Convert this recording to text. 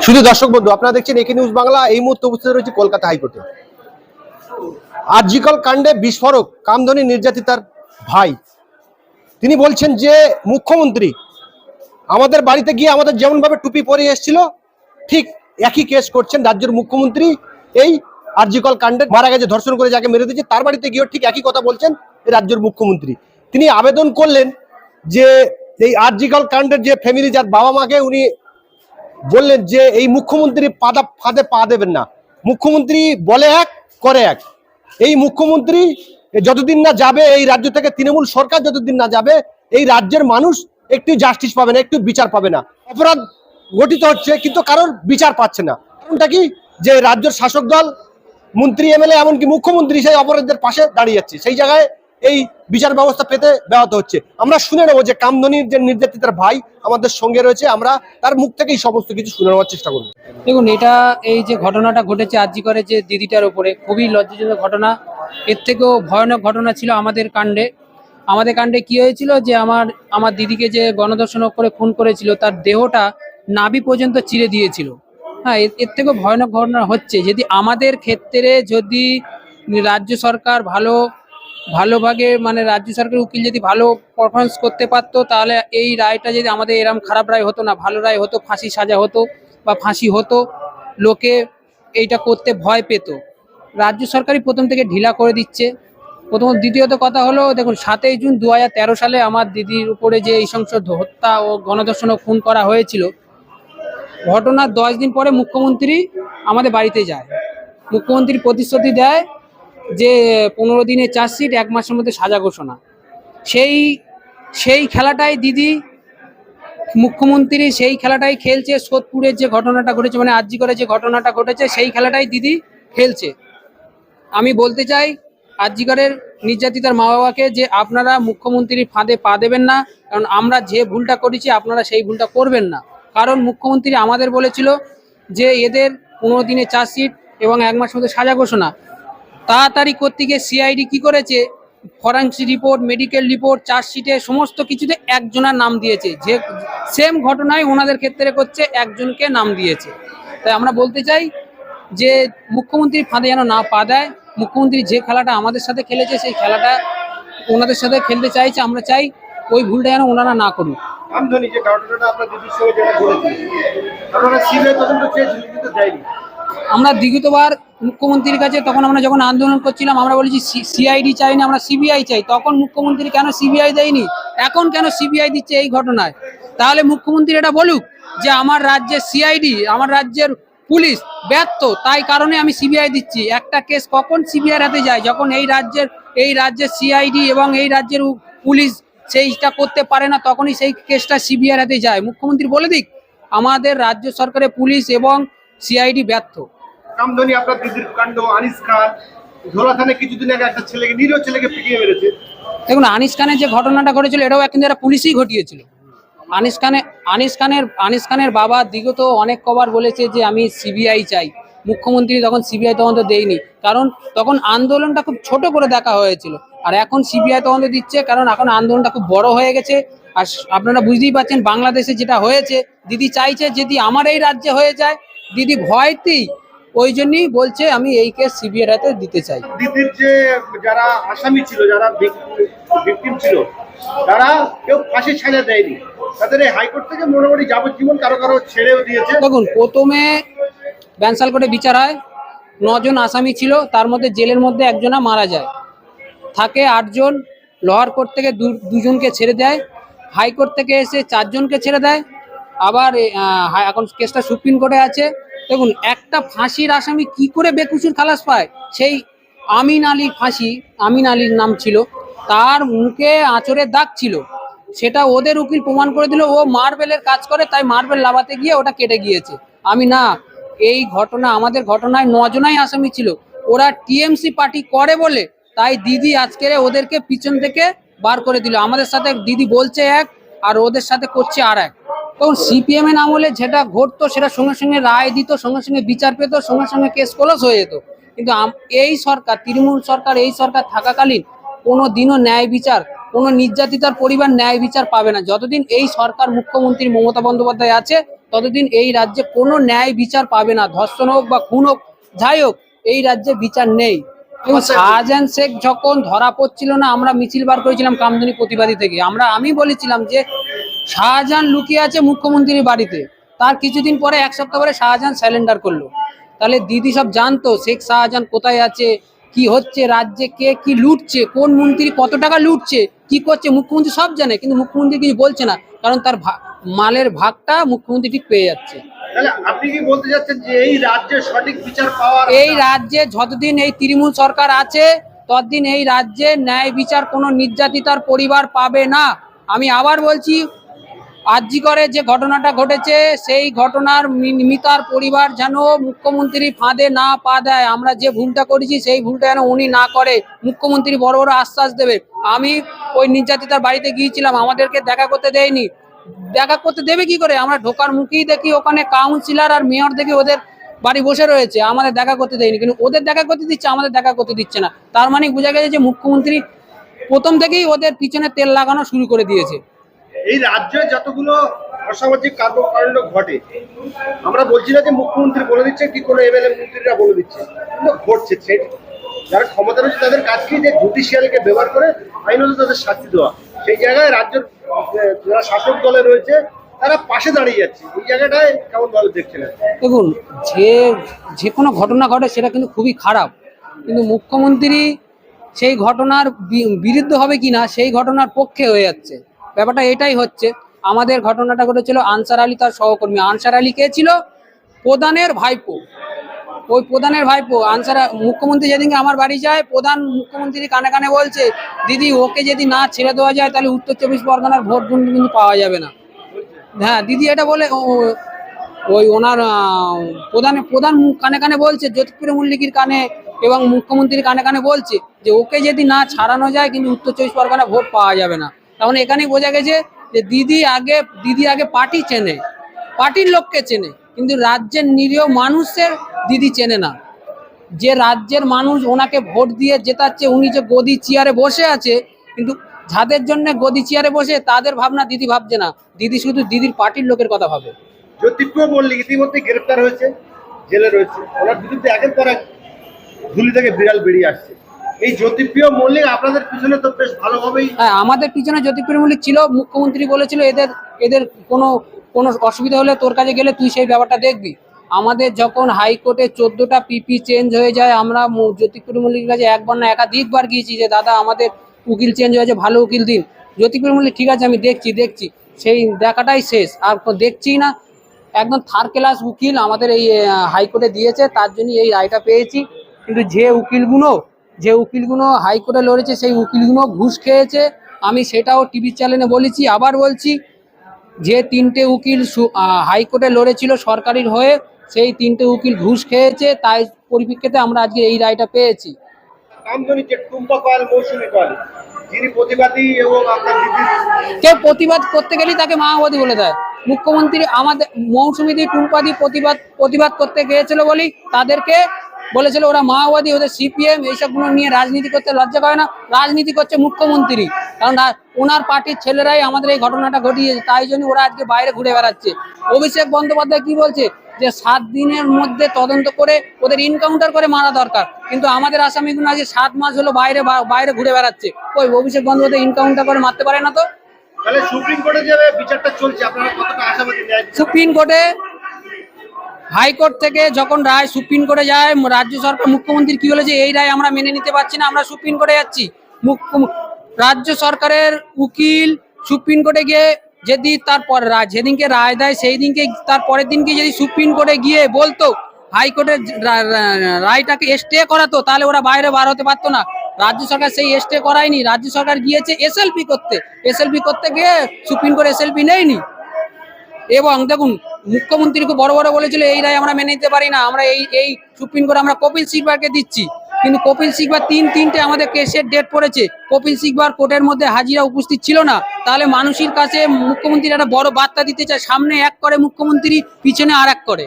শুধু দর্শক বন্ধু, আপনারা দেখছেন একে নিউজ বাংলা। এই মুহূর্তে উপস্থিত রয়েছে কলকাতা হাইকোর্টে। আরজিকর কাণ্ডে বিস্ফোরক কামধনী নির্যাতিতার ভাই। তিনি বলছেন যে মুখ্যমন্ত্রী আমাদের বাড়িতে গিয়ে আমাদের যেমন ভাবে টুপি পরে এসেছিল ঠিক একই কেস করছেন রাজ্যের মুখ্যমন্ত্রী। এই আরজিকর কাণ্ডে মারা গেছে, ধর্ষণ করে যাকে মেরে দিয়েছে তার বাড়িতে গিয়ে ঠিক একই কথা বলছেন রাজ্যের মুখ্যমন্ত্রী। তিনি আবেদন করলেন যে এই আরজিকর কাণ্ডের যে ফ্যামিলি, যার বাবা মাকে উনি বললেন যে এই মুখ্যমন্ত্রী ফাঁদে পা দেবেন না। মুখ্যমন্ত্রী বলে এক, করে এক। এই মুখ্যমন্ত্রী যতদিন না যাবে এই রাজ্য থেকে, তৃণমূল সরকার যতদিন না যাবে, এই রাজ্যের মানুষ একটু জাস্টিস পাবে না, একটু বিচার পাবে না। অপরাধ গঠিত হচ্ছে কিন্তু কারোর বিচার পাচ্ছে না। কারণটা কি? যে রাজ্যের শাসক দল, মন্ত্রী, এমএলএ, এমনকি মুখ্যমন্ত্রী সেই অপরাধীদের পাশে দাঁড়িয়ে যাচ্ছে। সেই জায়গায় এই বিচার ব্যবস্থা পেতে ব্যাহত হচ্ছে। আমরা শুনে নেবো যে কামধনীর যে নির্যাতিতার ভাই আমাদের সঙ্গে রয়েছে, আমরা তার মুখ থেকেই সমস্ত কিছু শুনে নেওয়ার চেষ্টা করবো। দেখুন, এটা এই যে ঘটনাটা ঘটেছে আরজিকরে যে দিদিটার উপরে, খুবই লজ্জাজনক ঘটনা। এর থেকেও ভয়ানক ঘটনা ছিল আমাদের কাণ্ডে কি হয়েছিল যে আমার দিদিকে যে গণধর্ষণ করে খুন করেছিল তার দেহটা নাভি পর্যন্ত চিরে দিয়েছিল। হ্যাঁ, এর থেকেও ভয়ানক ঘটনা হচ্ছে যদি আমাদের ক্ষেত্রে, যদি রাজ্য সরকার ভালোভাবে মানে রাজ্য সরকারের উকিল যদি ভালো পারফরমেন্স করতে পারতো, তাহলে এই রায়টা যদি আমাদের এরকম খারাপ রায় হতো না, ভালো রায় হতো, ফাঁসি সাজা হতো বা ফাঁসি হতো, লোকে এইটা করতে ভয় পেত। রাজ্য সরকারই প্রথম থেকে ঢিলা করে দিচ্ছে। দ্বিতীয়ত কথা হলো, দেখুন 7ই জুন 2013 সালে আমার দিদির উপরে যে এই সংসদ হত্যা ও গণধর্ষণ ও খুন করা হয়েছিল, ঘটনার 10 দিন পরে মুখ্যমন্ত্রী আমাদের বাড়িতে যায়। মুখ্যমন্ত্রী প্রতিশ্রুতি দেয় যে 15 দিনের চার্জশিট, 1 মাসের মধ্যে সাজা ঘোষণা। সেই খেলাটাই দিদি, মুখ্যমন্ত্রী সেই খেলাটাই খেলছে। সোদপুরের যে ঘটনাটা ঘটেছে, মানে আরজিকরে যে ঘটনাটা ঘটেছে, সেই খেলাটাই দিদি খেলছে। আমি বলতে চাই আরজিকরের নির্যাতিতার মা বাবাকে যে আপনারা মুখ্যমন্ত্রীর ফাঁদে পা দেবেন না, কারণ আমরা যে ভুলটা করেছি আপনারা সেই ভুলটা করবেন না। কারণ মুখ্যমন্ত্রী আমাদের বলেছিল যে এদের 15 দিনের চার্জশিট এবং 1 মাসের মধ্যে সাজা ঘোষণা। তাড়াতাড়ি করতে গিয়ে সিআইডি কি করেছে, ফরেন্সিক রিপোর্ট, মেডিকেল রিপোর্ট, চার্জশিটে সমস্ত কিছুতে একজনের নাম দিয়েছে। যে সেম ঘটনায় ওনাদের ক্ষেত্রে করছে, একজনকে নাম দিয়েছে। তাই আমরা বলতে চাই যে মুখ্যমন্ত্রীর ফাঁদে যেন না পা দেয়। মুখ্যমন্ত্রী যে খেলাটা আমাদের সাথে খেলেছে, সেই খেলাটা ওনাদের সাথে খেলতে চাইছে। আমরা চাই ওই ভুলটা যেন ওনারা না করুন। কামধনী যে ঘটনাটা আপনার দিদির সঙ্গে যেটা ঘটেছে, আপনারা সিবিআই তদন্ত চেয়েছিলেন কিন্তু দেয়নি। আমরা দ্বিতীয়বার মুখ্যমন্ত্রীর কাছে, তখন আমরা যখন আন্দোলন করছিলাম, আমরা বলেছি সিআইডি চাই না, আমরা সিবিআই চাই। তখন মুখ্যমন্ত্রী কেন সিবিআই দেয়নি, এখন কেন সিবিআই দিচ্ছে এই ঘটনায়? তাহলে মুখ্যমন্ত্রী এটা বলুক যে আমার রাজ্যের সিআইডি, আমার রাজ্যের পুলিশ ব্যর্থ, তাই কারণে আমি সিবিআই দিচ্ছি। একটা কেস কখন সিবিআই হাতে যায়? যখন এই রাজ্যের সিআইডি এবং এই রাজ্যের পুলিশ সেইটা করতে পারে না, তখনই সেই কেসটা সিবিআই হাতে যায়। মুখ্যমন্ত্রী বলে দিক আমাদের রাজ্য সরকারের পুলিশ এবং সিআইডি ব্যর্থ। কামধনী আপনার দিদির কাণ্ড, আনিস খান ধোলাথানে কিছুদিন আগে একটা ছেলেকে, নিরীহ ছেলেকে পিটিয়ে মেরেছে। দেখুন, আনিস খানের যে ঘটনাটা ঘটেছিল, এটাও কিন্তু একটা পুলিশই ঘটিয়েছিল। আনিস খানের বাবা দিগত অনেক কবার বলেছে যে আমি সিবিআই চাই। মুখ্যমন্ত্রী তখন সিবিআই তদন্ত দেয়নি, কারণ তখন আন্দোলনটা খুব ছোট করে দেখা হয়েছিল। আর এখন সিবিআই তদন্ত দিচ্ছে, কারণ এখন আন্দোলনটা খুব বড় হয়ে গেছে। আর আপনারা বুঝতেই পারছেন বাংলাদেশে যেটা হয়েছে, দিদি চাইছে যদি আমার এই রাজ্যে হয়ে যায়, দিদি ভয়তেই ওই জন্যই বলছে আমি এই কেস সিবিআই হাতে দিতে চাই। দিদির যে যারা আসামি ছিল, যারা ভিকটিম ছিল, তারা কেউ ফাঁসি ছাড়া দেয়নি। তাদের এই হাইকোর্ট থেকে মোটামুটি যাবজ্জীবন, কারো কারো ছেড়েও দিয়েছে। দেখুন, প্রথমে ব্যানসাল কোর্টে বিচার হয়, 9 জন আসামি ছিল, তার মধ্যে জেলের মধ্যে একজনা মারা যায়, থাকে 8 জন। লোয়ার কোর্ট থেকে 2 জনকে ছেড়ে দেয়, হাইকোর্ট থেকে এসে 4 জনকে ছেড়ে দেয়। আবার এখন কেসটা সুপ্রিম কোর্টে আছে। দেখুন, একটা ফাঁসির আসামি কি করে বেকসুর খালাস পায়? সেই আমিন আলীর নাম ছিল, তার মুখে আঁচড়ের দাগ ছিল, সেটা ওদের উকিল প্রমাণ করে দিল। ও মার্বেলের কাজ করে, তাই মার্বেল লাভাতে গিয়ে ওটা কেটে গিয়েছে। এই ঘটনা, আমাদের ঘটনায় 9 জনাই আসামি ছিল। ওরা টিএমসি পার্টি করে বলে তাই দিদি আজকে ওদেরকে পিছন থেকে বার করে দিল। আমাদের সাথে দিদি বলছে এক, আর ওদের সাথে করছে আর এক। তখন সিপিএম এর আমলে যেটা ঘটতো, সেটা সঙ্গে সঙ্গে রায় দিত, সঙ্গে সঙ্গে বিচার পেত, সঙ্গে সঙ্গে কেস ক্লোজ হয়ে যেত। কিন্তু এই সরকার, তৃণমূল সরকার, এই সরকার থাকাকালীন কোনো দিনও ন্যায় বিচার, কোনো নির্যাতিতার পরিবার ন্যায় বিচার পাবে না। যতদিন এই সরকার, মুখ্যমন্ত্রী মমতা বন্দ্যোপাধ্যায় আছে, ততদিন এই রাজ্যে কোনো ন্যায় বিচার পাবে না। ধর্ষণ হোক বা খুন হোক, যাই হোক, এই রাজ্যে বিচার নেই। এবং শাহজাহান শেখ যখন ধরা পড়ছিল না, আমরা মিছিল বার করেছিলাম কামদুনি প্রতিবাদী থেকে। আমি বলেছিলাম যে শাহজাহান লুকিয়ে আছে মুখ্যমন্ত্রীর বাড়িতে। তার কিছুদিন পরে, এক সপ্তাহ পরে শাহজাহান স্যালেন্ডার করলো। তাহলে দিদি সব জানতো শেখ শাহজাহান কোথায় আছে, কি হচ্ছে রাজ্যে, কে কি লুটছে, কোন মন্ত্রী কত টাকা লুটছে, কি করছে, মুখ্যমন্ত্রী সব জানে। কিন্তু মুখ্যমন্ত্রী কিছু বলছে না, কারণ তার মালের ভাগটা মুখ্যমন্ত্রী ঠিক পেয়ে যাচ্ছে। তাহলে আপনি কি বলতে চাচ্ছেন যে এই রাজ্যে সঠিক বিচার পাওয়ার, এই রাজ্যে যতদিন এই তৃণমূল সরকার আছে ততদিন এই রাজ্যে ন্যায় বিচার কোনো নির্যাতিতার পরিবার পাবে না। আমি আবার বলছি, আরজি করে যে ঘটনাটা ঘটেছে সেই ঘটনার মিতার পরিবার যেন মুখ্যমন্ত্রী ফাঁদে না পা দেয়। আমরা যে ভুলটা করেছি সেই ভুলটা যেন উনি না করে। মুখ্যমন্ত্রী বড় বড় আশ্বাস দেবে। আমি ওই নির্যাতিতার বাড়িতে গিয়েছিলাম, আমাদেরকে দেখা করতে দেয়নি। দেখা করতে দেবে কি করে? আমরা ঢোকার মুখেই দেখি ওখানে কাউন্সিলর আর মেয়র দেখি ওদের বাড়ি বসে রয়েছে, আমাদের দেখা করতে দেয়নি। কিন্তু ওদের দেখা করতে দিচ্ছে, আমাদের দেখা করতে দিচ্ছে না। তার মানে বোঝা গেছে যে মুখ্যমন্ত্রী প্রথম থেকেই ওদের পিছনে তেল লাগানো শুরু করে দিয়েছে। এই রাজ্যে যতগুলো অসামাজিক কর্মকাণ্ড ঘটে, আমরা বলছি না যে মুখ্যমন্ত্রী বলে দিচ্ছে কি কোনো এমএলএ মন্ত্রীরা বলে দিচ্ছে, কিন্তু ঘটছে। যারা ক্ষমতা রয়েছে তাদের কাজ কি, যে জুডিশিয়ালকে ব্যবহার করে আইনত তাদের শাস্তি দেওয়া। সেই জায়গায় রাজ্যের যারা শাসক দলে রয়েছে তারা পাশে দাঁড়িয়ে যাচ্ছে। এই জায়গাটায় কেমন ভাবে দেখছেন? দেখুন, যে কোনো ঘটনা ঘটে সেটা কিন্তু খুবই খারাপ, কিন্তু মুখ্যমন্ত্রী সেই ঘটনার বিরুদ্ধে হবে কিনা সেই ঘটনার পক্ষে হয়ে যাচ্ছে। ব্যাপারটা এটাই হচ্ছে। আমাদের ঘটনাটা ঘটেছিল আনসার আলী তার সহকর্মী। আনসার আলী কে ছিল? প্রধানের ভাইপো। ওই প্রধানের ভাইপো মুখ্যমন্ত্রী যেদিনকে আমার বাড়ি যায়, প্রধান মুখ্যমন্ত্রী কানে কানে বলছে, দিদি ওকে যদি না ছেড়ে দেওয়া যায় তাহলে উত্তর 24 পরগনার ভোট কিন্তু পাওয়া যাবে না। হ্যাঁ, দিদি এটা বলে ওই ওনার প্রধান কানে কানে বলছে, জ্যোতিপ্রিয় মল্লিকের কানে এবং মুখ্যমন্ত্রীর কানে কানে বলছে যে ওকে যদি না ছাড়ানো যায় কিন্তু উত্তর 24 পরগনা ভোট পাওয়া যাবে না। তখন এখানেই বোঝা গেছে যে দিদি আগে পার্টি চেনে, পার্টির লোককে চেনে, কিন্তু রাজ্যের নিরীহ মানুষের দিদি চেনে না। যে রাজ্যের মানুষ ওনাকে ভোট দিয়ে জেতাচ্ছে, উনি যে গদি চেয়ারে বসে আছে, কিন্তু যাদের জন্য গদি চেয়ারে বসে তাদের ভাবনা দিদি ভাবছে না। দিদি শুধু দিদির পার্টির লোকের কথা ভাবে। জ্যোতিপ্রিয় মল্লিক ইতিমধ্যে গ্রেফতার হয়েছে, জেলে রয়েছে। ওনার বিরুদ্ধে একের পর এক ঝুলি থেকে বিড়াল বেরিয়ে আসছে। এই জ্যোতিপ্রিয় মল্লিক আপনাদের পিছনে তো বেশ ভালোভাবেই। হ্যাঁ, আমাদের পিছনে জ্যোতিপ্রিয় মল্লিক ছিল। মুখ্যমন্ত্রী বলেছিল এদের কোনো অসুবিধা হলে তোর কাছে গেলে তুই সেই ব্যাপারটা দেখবি। আমাদের যখন হাইকোর্টে 14টা পিপি চেঞ্জ হয়ে যায়, আমরা জ্যোতিপ্রিয় মল্লিকের কাছে একবার না একাধিকবার গিয়েছি যে দাদা আমাদের উকিল চেঞ্জ হয়েছে, ভালো উকিল দিন। জ্যোতিপ্রিয় মল্লিক ঠিক আছে আমি দেখছি, সেই দেখাটাই শেষ, আর দেখছি না। একদম থার্ড ক্লাস উকিল আমাদের এই হাইকোর্টে দিয়েছে, তার জন্য এই রায়টা পেয়েছি। কিন্তু যে উকিলগুলো হাইকোর্টে লড়েছে সেই উকিলগুলো ঘুষ খেয়েছে। আমি সেটাও টিভি চ্যানেলে বলেছি, আবার বলছি, যে 3টে উকিল হাইকোর্টে লড়েছিল সরকারির হয়ে, সেই 3টে উকিল ঘুষ খেয়েছে। তাই পরিপ্রেক্ষিতে আমরা আজকে এই রায়টা পেয়েছি। কামদুনি যে টুম্পা কয়াল, মৌসুমী কয়াল, যিনি প্রতিবাদী এবং আপনার দিদির, কেউ প্রতিবাদ করতে গেলেই তাকে মাওবাদী বলে দেয়। মুখ্যমন্ত্রী আমাদের মৌসুমীদি টুম্পাদি প্রতিবাদ করতে গিয়েছিল বলেই তাদেরকে বলেছিল ওরা মাওবাদী, ওদের সিপিএম, এইসবগুলো নিয়ে রাজনীতি করতে লজ্জা করে না। রাজনীতি করছে মুখ্যমন্ত্রী, কারণ ওনার পার্টির ছেলেরাই আমাদের এই ঘটনাটা ঘটিয়েছে। তাই জন্য ওরা আজকে বাইরে ঘুরে বেড়াচ্ছে। অভিষেক বন্দ্যোপাধ্যায় কি বলছে যে 7 দিনের মধ্যে তদন্ত করে ওদের ইনকাউন্টার করে মারা দরকার, কিন্তু আমাদের আসামিগুলো আজকে 7 মাস হলো বাইরে ঘুরে বেড়াচ্ছে। ওই অভিষেক বন্দ্যোপাধ্যায় ইনকাউন্টার করে মারতে পারে না? তো তাহলে সুপ্রিম কোর্টে যে বিচারটা চলছে আপনারা কতটা আশাবাদী? সুপ্রিম কোর্টে, হাইকোর্ট থেকে যখন রায় সুপ্রিম কোর্টে যায়, রাজ্য সরকার মুখ্যমন্ত্রী কি বলেছে, এই রায় আমরা মেনে নিতে পারছি না, আমরা সুপ্রিম কোর্টে যাচ্ছি। রাজ্য সরকারের উকিল সুপ্রিম কোর্টে গিয়ে যদি তারপর যেদিনকে রায় দেয় সেই দিনকে, তার পরের দিনকে যদি সুপ্রিম কোর্টে গিয়ে বলতো, হাইকোর্টের রায়টাকে স্টে করাতো, তাহলে ওরা বাইরে বার হতে পারতো না। রাজ্য সরকার সেই স্টে করায়নি, রাজ্য সরকার গিয়েছে এসএলপি করতে গিয়ে সুপ্রিম কোর্ট এসএলপি নেয়নি। এবং দেখুন, মুখ্যমন্ত্রী খুব বড় বলেছিল এই রায় আমরা মেনে নিতে পারি না, আমরা এই সুপ্রিম কোর্ট আমরা কপিল সিব্বালকে দিচ্ছি। কিন্তু কপিল সিব্বাল 3টে আমাদের কেসের ডেট পড়েছে, কপিল সিব্বাল কোর্টের মধ্যে হাজিরা উপস্থিত ছিল না। তাহলে মানুষের কাছে মুখ্যমন্ত্রী একটা বড় বার্তা দিতে চায়, সামনে এক করে মুখ্যমন্ত্রী, পিছনে আর এক করে।